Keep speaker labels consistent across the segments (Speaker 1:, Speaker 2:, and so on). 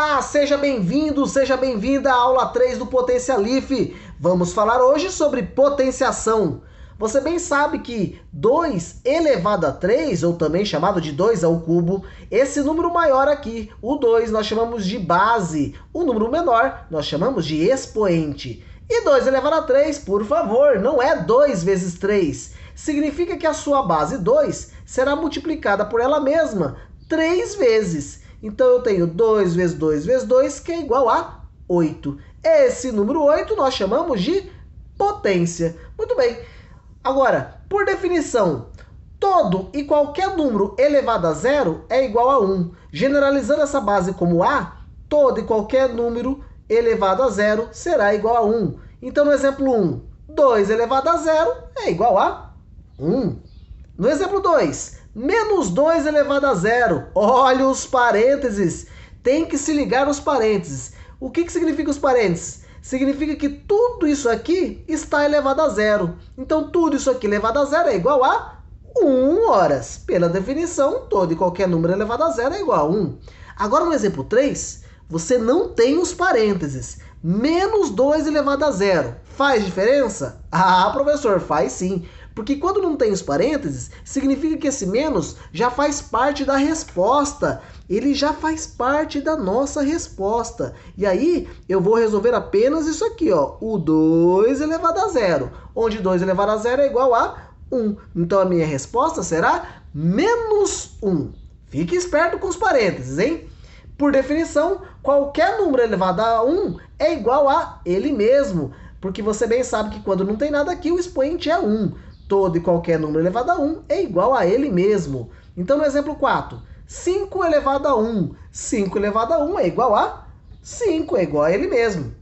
Speaker 1: Olá, seja bem-vindo, seja bem-vinda à aula 3 do Potencialif. Vamos falar hoje sobre potenciação. Você bem sabe que 2 elevado a 3, ou também chamado de 2 ao cubo, esse número maior aqui, o 2, nós chamamos de base. O número menor, nós chamamos de expoente. E 2 elevado a 3, por favor, não é 2 vezes 3. Significa que a sua base 2 será multiplicada por ela mesma 3 vezes. Então, eu tenho 2 vezes 2 vezes 2, que é igual a 8. Esse número 8 nós chamamos de potência. Muito bem. Agora, por definição, todo e qualquer número elevado a zero é igual a 1. Generalizando essa base como A, todo e qualquer número elevado a zero será igual a 1. Então, no exemplo 1, 2 elevado a zero é igual a 1. No exemplo 2, menos 2 elevado a zero. Olha os parênteses. Tem que se ligar nos parênteses. O que significa os parênteses? Significa que tudo isso aqui está elevado a zero. Então, tudo isso aqui elevado a zero é igual a 1 horas. Pela definição, todo e qualquer número elevado a zero é igual a 1. Agora, no exemplo 3, você não tem os parênteses. Menos 2 elevado a zero. Faz diferença? Ah, professor, faz sim. Porque quando não tem os parênteses, significa que esse menos já faz parte da resposta. Ele já faz parte da nossa resposta. E aí, eu vou resolver apenas isso aqui, ó. O 2 elevado a zero. Onde 2 elevado a zero é igual a 1. Então, a minha resposta será menos 1. Fique esperto com os parênteses, hein? Por definição, qualquer número elevado a 1 é igual a ele mesmo. Porque você bem sabe que quando não tem nada aqui, o expoente é 1. Todo e qualquer número elevado a 1 é igual a ele mesmo. Então, no exemplo 4, 5 elevado a 1. 5 elevado a 1 é igual a 5, é igual a ele mesmo.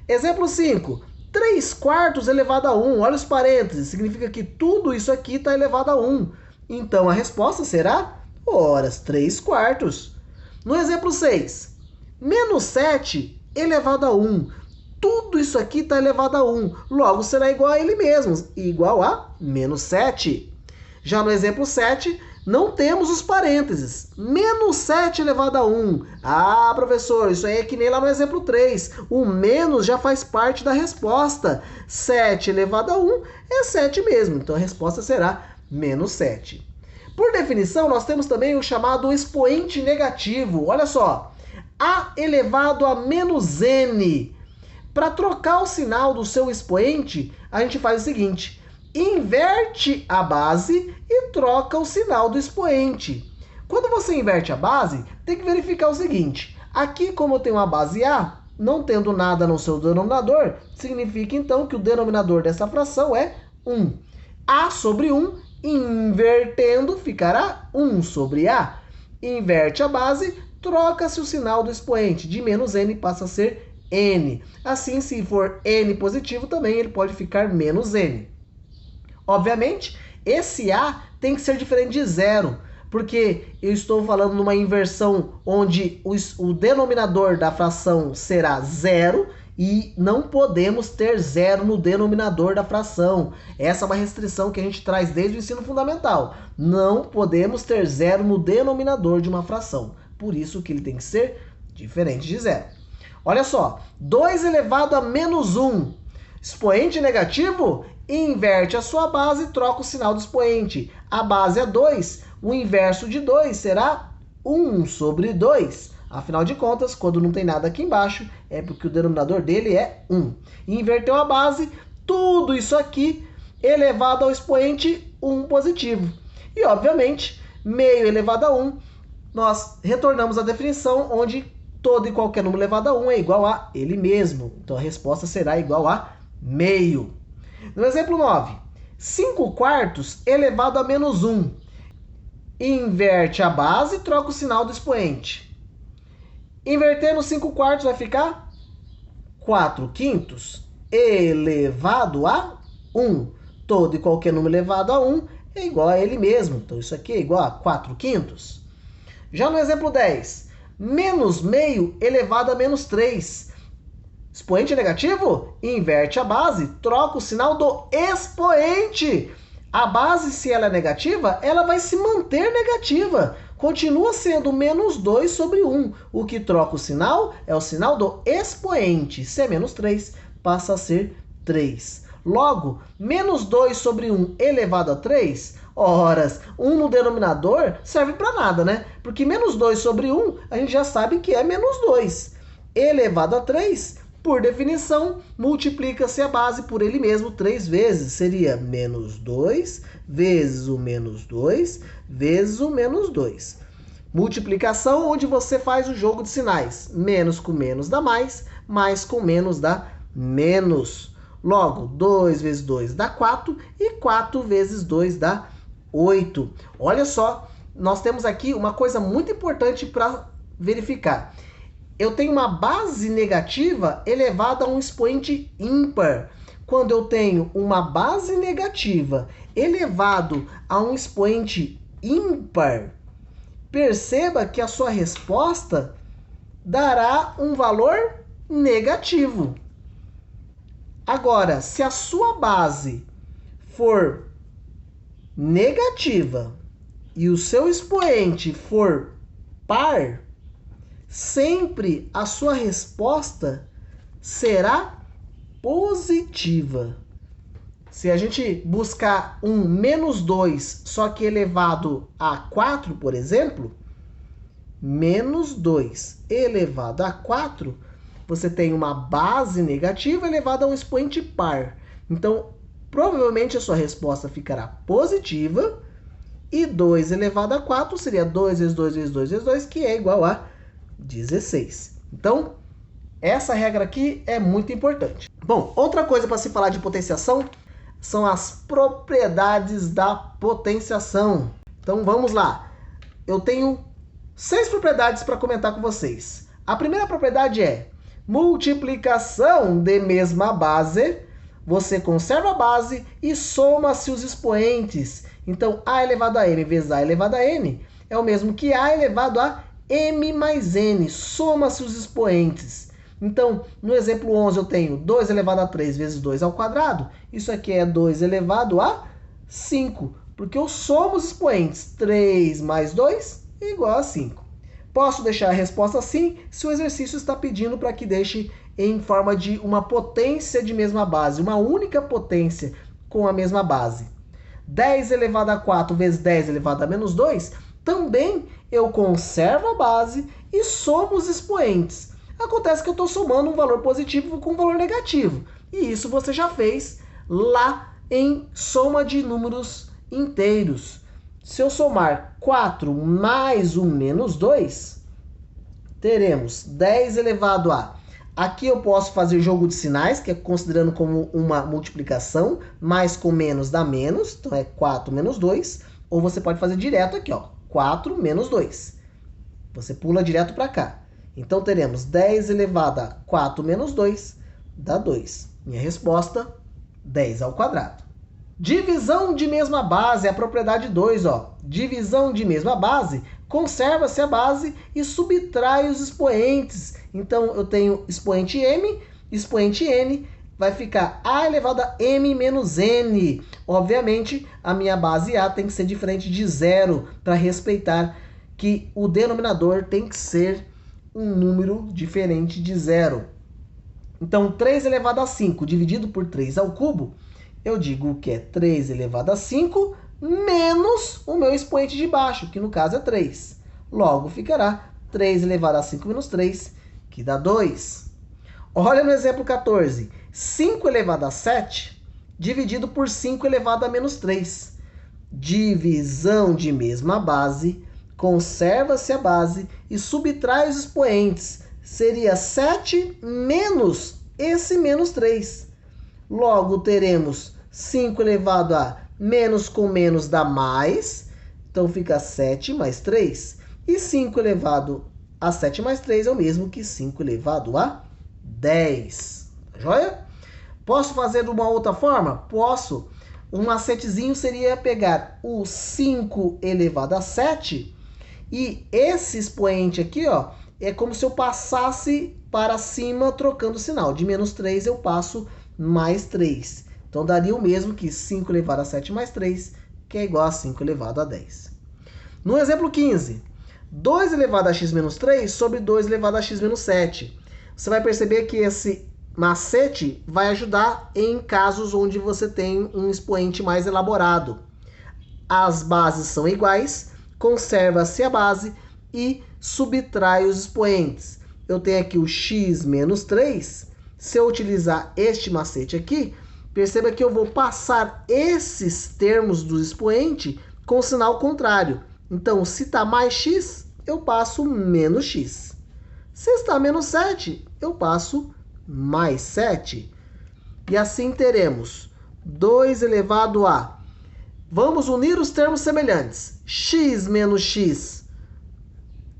Speaker 1: Exemplo 5, 3 quartos elevado a 1. Olha os parênteses, significa que tudo isso aqui está elevado a 1. Então, a resposta será, horas, 3 quartos. No exemplo 6, menos 7 elevado a 1. Tudo isso aqui está elevado a 1, logo será igual a ele mesmo, igual a menos 7. Já no exemplo 7, não temos os parênteses. Menos 7 elevado a 1. Ah, professor, isso aí é que nem lá no exemplo 3. O menos já faz parte da resposta. 7 elevado a 1 é 7 mesmo, então a resposta será menos 7. Por definição, nós temos também o chamado expoente negativo. Olha só, A elevado a menos N. Para trocar o sinal do seu expoente, a gente faz o seguinte: inverte a base e troca o sinal do expoente. Quando você inverte a base, tem que verificar o seguinte: aqui, como eu tenho a base A, não tendo nada no seu denominador, significa então que o denominador dessa fração é 1. A sobre 1, invertendo, ficará 1 sobre A. Inverte a base, troca-se o sinal do expoente. De menos N passa a ser N. Assim, se for N positivo, também ele pode ficar menos N. Obviamente, esse A tem que ser diferente de zero, porque eu estou falando numa inversão onde o denominador da fração será zero e não podemos ter zero no denominador da fração. Essa é uma restrição que a gente traz desde o ensino fundamental. Não podemos ter zero no denominador de uma fração. Por isso que ele tem que ser diferente de zero. Olha só, 2 elevado a menos 1. Expoente negativo, inverte a sua base e troca o sinal do expoente. A base é 2, o inverso de 2 será 1 sobre 2. Afinal de contas, quando não tem nada aqui embaixo, é porque o denominador dele é 1. Inverteu a base, tudo isso aqui elevado ao expoente 1 positivo. E, obviamente, meio elevado a 1, nós retornamos à definição onde todo e qualquer número elevado a 1 é igual a ele mesmo. Então, a resposta será igual a meio. No exemplo 9, 5 quartos elevado a menos 1. Inverte a base e troca o sinal do expoente. Invertendo 5 quartos vai ficar 4 quintos elevado a 1. Todo e qualquer número elevado a 1 é igual a ele mesmo. Então, isso aqui é igual a 4 quintos. Já no exemplo 10, menos meio elevado a menos 3. Expoente negativo? Inverte a base, troca o sinal do expoente. A base, se ela é negativa, ela vai se manter negativa. continua sendo menos 2 sobre 1. O que troca o sinal é o sinal do expoente. Se é menos 3, passa a ser 3. Logo, menos 2 sobre 1 elevado a 3, horas, 1 no denominador serve para nada, né? Porque menos 2 sobre 1, a gente já sabe que é menos 2. Elevado a 3, por definição, multiplica-se a base por ele mesmo 3 vezes. Seria menos 2 vezes o menos 2 vezes o menos 2. Multiplicação onde você faz o jogo de sinais. Menos com menos dá mais com menos dá menos. Logo, 2 vezes 2 dá 4 e 4 vezes 2 dá 8. Olha só, nós temos aqui uma coisa muito importante para verificar. Eu tenho uma base negativa elevada a um expoente ímpar. Quando eu tenho uma base negativa elevado a um expoente ímpar, perceba que a sua resposta dará um valor negativo. Agora, se a sua base for negativa e o seu expoente for par, sempre a sua resposta será positiva. Se a gente buscar um menos 2, só que elevado a 4, por exemplo, menos 2 elevado a 4, você tem uma base negativa elevada a um expoente par. Então, provavelmente a sua resposta ficará positiva. E 2 elevado a 4 seria 2 vezes 2 vezes 2 vezes 2, que é igual a 16. Então, essa regra aqui é muito importante. Bom, outra coisa para se falar de potenciação são as propriedades da potenciação. Então, vamos lá. Eu tenho 6 propriedades para comentar com vocês. A primeira propriedade é multiplicação de mesma base. Você conserva a base e soma-se os expoentes. Então, a elevado a m vezes a elevado a n é o mesmo que a elevado a m mais n. Soma-se os expoentes. Então, no exemplo 11, eu tenho 2 elevado a 3 vezes 2 ao quadrado. Isso aqui é 2 elevado a 5, porque eu somo os expoentes. 3 mais 2 é igual a 5. Posso deixar a resposta assim se o exercício está pedindo para que deixe em forma de uma potência de mesma base, uma única potência com a mesma base. 10 elevado a 4 vezes 10 elevado a menos 2, também eu conservo a base e somo os expoentes. Acontece que eu estou somando um valor positivo com um valor negativo. E isso você já fez lá em soma de números inteiros. Se eu somar 4 mais 1 menos 2, teremos 10 elevado a... Aqui eu posso fazer jogo de sinais, que é considerando como uma multiplicação. Mais com menos dá menos, então é 4 menos 2. Ou você pode fazer direto aqui, ó, 4 menos 2. Você pula direto para cá. Então teremos 10 elevado a 4 menos 2, dá 2. Minha resposta, 10 ao quadrado. Divisão de mesma base, a propriedade 2, ó. Divisão de mesma base, conserva-se a base e subtrai os expoentes. Então, eu tenho expoente m, expoente n, vai ficar a elevado a m menos n. Obviamente, a minha base a tem que ser diferente de zero, para respeitar que o denominador tem que ser um número diferente de zero. Então, 3 elevado a 5 dividido por 3 ao cubo, eu digo que é 3 elevado a 5 menos o meu expoente de baixo, que no caso é 3. Logo, ficará 3 elevado a 5 menos 3, que dá 2. Olha no exemplo 14. 5 elevado a 7 dividido por 5 elevado a menos 3. Divisão de mesma base, conserva-se a base e subtrai os expoentes. Seria 7 menos esse menos 3. Logo, teremos 5 elevado a menos com menos dá mais. Então, fica 7 mais 3. E 5 elevado a 7 mais 3 é o mesmo que 5 elevado a 10. Joia? Posso fazer de uma outra forma? Posso. Um macetezinho seria pegar o 5 elevado a 7 e esse expoente aqui, ó, é como se eu passasse para cima trocando o sinal. De menos 3 eu passo mais 3. Então, daria o mesmo que 5 elevado a 7 mais 3, que é igual a 5 elevado a 10. No exemplo 15, 2 elevado a x menos 3 sobre 2 elevado a x menos 7. Você vai perceber que esse macete vai ajudar em casos onde você tem um expoente mais elaborado. As bases são iguais, conserva-se a base e subtrai os expoentes. Eu tenho aqui o x menos 3. Se eu utilizar este macete aqui, perceba que eu vou passar esses termos do expoente com o sinal contrário. Então, se está mais x, eu passo menos x. Se está menos 7, eu passo mais 7. E assim teremos 2 elevado a... Vamos unir os termos semelhantes. X menos x,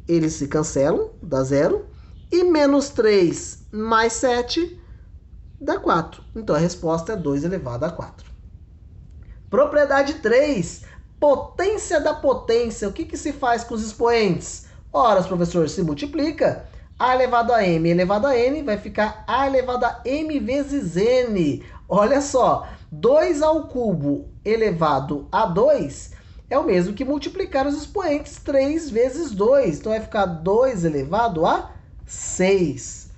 Speaker 1: eles se cancelam, dá 0. E menos 3 mais 7 dá 4. Então, a resposta é 2 elevado a 4. Propriedade 3. Potência da potência. O que se faz com os expoentes? Ora, professor, se multiplica. A elevado a m elevado a n vai ficar a elevado a m vezes n. Olha só, 2 ao cubo elevado a 2 é o mesmo que multiplicar os expoentes 3 vezes 2. Então, vai ficar 2 elevado a 6.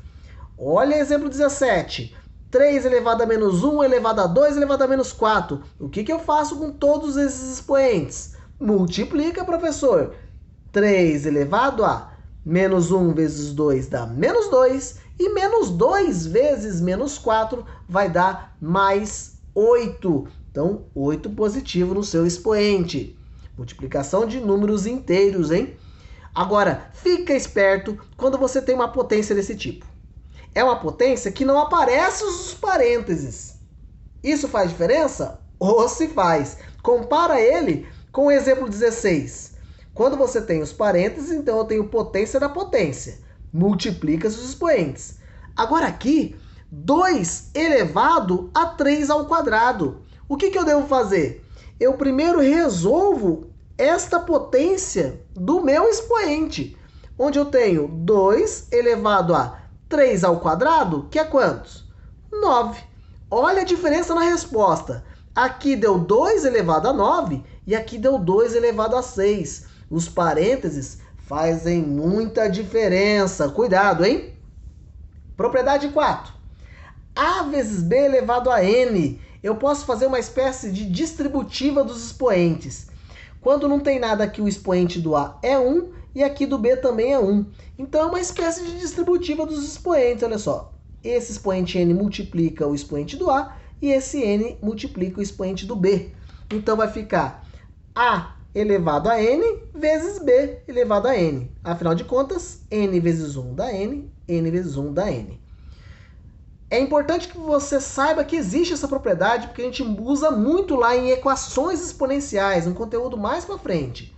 Speaker 1: Olha exemplo 17. 3 elevado a menos 1 elevado a 2 elevado a menos 4. O que eu faço com todos esses expoentes? Multiplica, professor. 3 elevado a menos 1 vezes 2 dá menos 2. E menos 2 vezes menos 4 vai dar mais 8. Então, 8 positivo no seu expoente. Multiplicação de números inteiros, hein? Agora, fica esperto quando você tem uma potência desse tipo. É uma potência que não aparece os parênteses. Isso faz diferença? Ou se faz? Compara ele com o exemplo 16. Quando você tem os parênteses, então eu tenho potência da potência. Multiplica os expoentes. Agora aqui, 2 elevado a 3 ao quadrado. O que eu devo fazer? Eu primeiro resolvo esta potência do meu expoente, onde eu tenho 2 elevado a 3 ao quadrado, que é quantos? 9. Olha a diferença na resposta. Aqui deu 2 elevado a 9 e aqui deu 2 elevado a 6. Os parênteses fazem muita diferença. Cuidado, hein? Propriedade 4. A vezes B elevado a N. Eu posso fazer uma espécie de distributiva dos expoentes. Quando não tem nada aqui, o expoente do A é 1 e aqui do B também é 1. Então, é uma espécie de distributiva dos expoentes. Olha só, esse expoente N multiplica o expoente do A e esse N multiplica o expoente do B. Então, vai ficar A elevado a N vezes B elevado a N. Afinal de contas, N vezes 1 dá N, N vezes 1 dá N. É importante que você saiba que existe essa propriedade, porque a gente usa muito lá em equações exponenciais, um conteúdo mais para frente.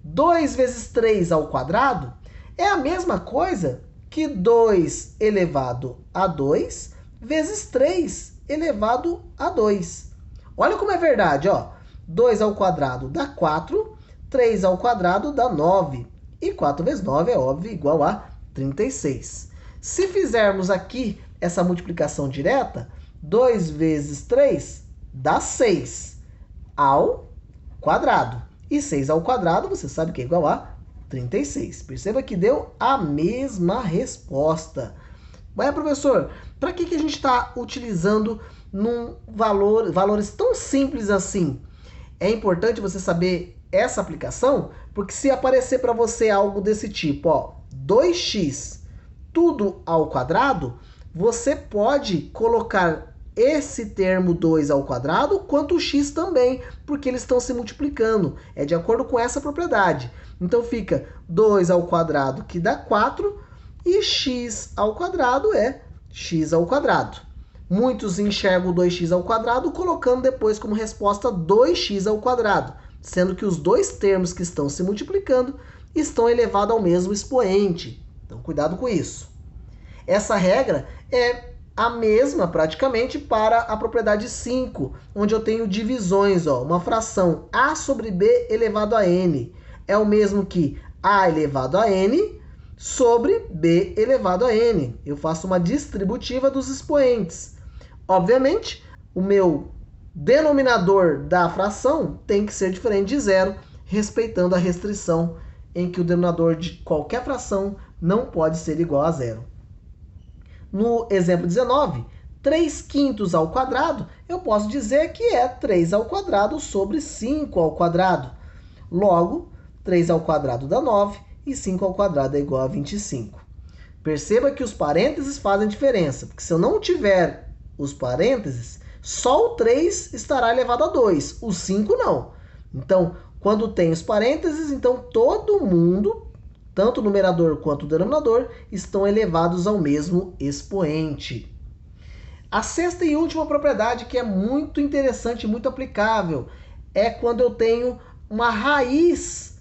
Speaker 1: 2 vezes 3 ao quadrado é a mesma coisa que 2 elevado a 2 vezes 3 elevado a 2. Olha como é verdade, ó. 2 ao quadrado dá 4, 3 ao quadrado dá 9. E 4 vezes 9 é óbvio igual a 36. Se fizermos aqui essa multiplicação direta, 2 vezes 3 dá 6 ao quadrado. E 6 ao quadrado, você sabe que é igual a 36. Perceba que deu a mesma resposta. Mas, professor, para que a gente está utilizando valores tão simples assim? É importante você saber essa aplicação, porque se aparecer para você algo desse tipo, ó, 2x tudo ao quadrado, você pode colocar esse termo 2 ao quadrado quanto o x também, porque eles estão se multiplicando. É de acordo com essa propriedade. Então fica 2 ao quadrado, que dá 4, e x ao quadrado é x ao quadrado. Muitos enxergam 2x ao quadrado colocando depois como resposta 2x ao quadrado, sendo que os dois termos que estão se multiplicando estão elevados ao mesmo expoente. Então, cuidado com isso. Essa regra é a mesma praticamente para a propriedade 5, onde eu tenho divisões, ó, uma fração a sobre b elevado a n. É o mesmo que a elevado a n sobre b elevado a n. Eu faço uma distributiva dos expoentes. Obviamente, o meu denominador da fração tem que ser diferente de zero, respeitando a restrição em que o denominador de qualquer fração não pode ser igual a zero. No exemplo 19, 3/5 ao quadrado, eu posso dizer que é 3 ao quadrado sobre 5 ao quadrado. Logo, 3 ao quadrado dá 9 e 5 ao quadrado é igual a 25. Perceba que os parênteses fazem diferença, porque se eu não tiver os parênteses, só o 3 estará elevado a 2, o 5 não. Então, quando tem os parênteses, então todo mundo, tanto o numerador quanto o denominador, estão elevados ao mesmo expoente. A sexta e última propriedade, que é muito interessante e muito aplicável, é quando eu tenho uma raiz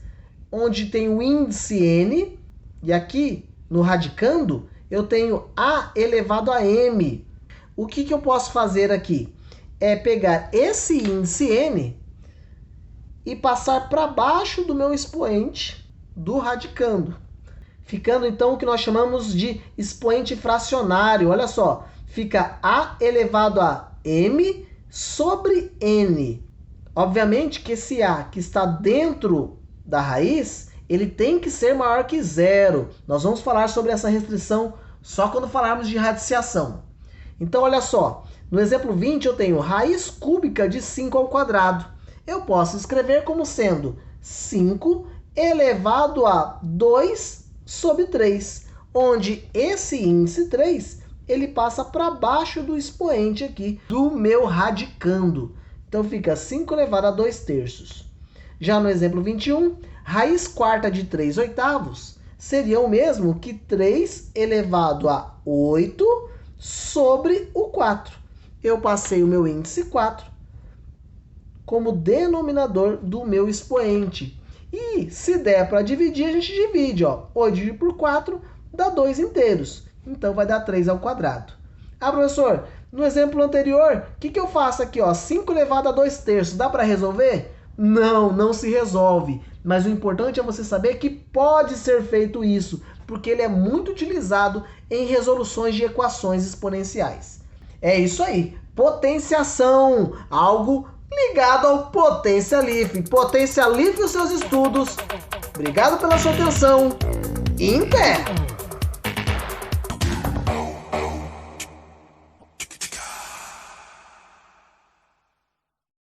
Speaker 1: onde tem o índice n, e aqui no radicando eu tenho a elevado a m. O que eu posso fazer aqui? É pegar esse índice n e passar para baixo do meu expoente do radicando, ficando então o que nós chamamos de expoente fracionário. Olha só, fica a elevado a m sobre n. Obviamente que esse a que está dentro da raiz, ele tem que ser maior que zero. Nós vamos falar sobre essa restrição só quando falarmos de radiciação. Então, olha só, no exemplo 20 eu tenho raiz cúbica de 5 ao quadrado. Eu posso escrever como sendo 5 elevado a 2 sobre 3, onde esse índice 3, ele passa para baixo do expoente aqui do meu radicando. Então fica 5 elevado a 2/3. Já no exemplo 21, raiz quarta de 3/8 seria o mesmo que 3 elevado a 8 sobre o 4. Eu passei o meu índice 4 como denominador do meu expoente. E se der para dividir, a gente divide. 8 dividido por 4 dá 2 inteiros. Então vai dar 3 ao quadrado. Ah, professor, no exemplo anterior, o que eu faço aqui? 5 elevado a 2/3, dá para resolver? Não, não se resolve. Mas o importante é você saber que pode ser feito isso, porque ele é muito utilizado em resoluções de equações exponenciais. É isso aí, potenciação, algo ligado ao Potencia-Lif. Potencia-Lif os seus estudos. Obrigado pela sua atenção. Em pé!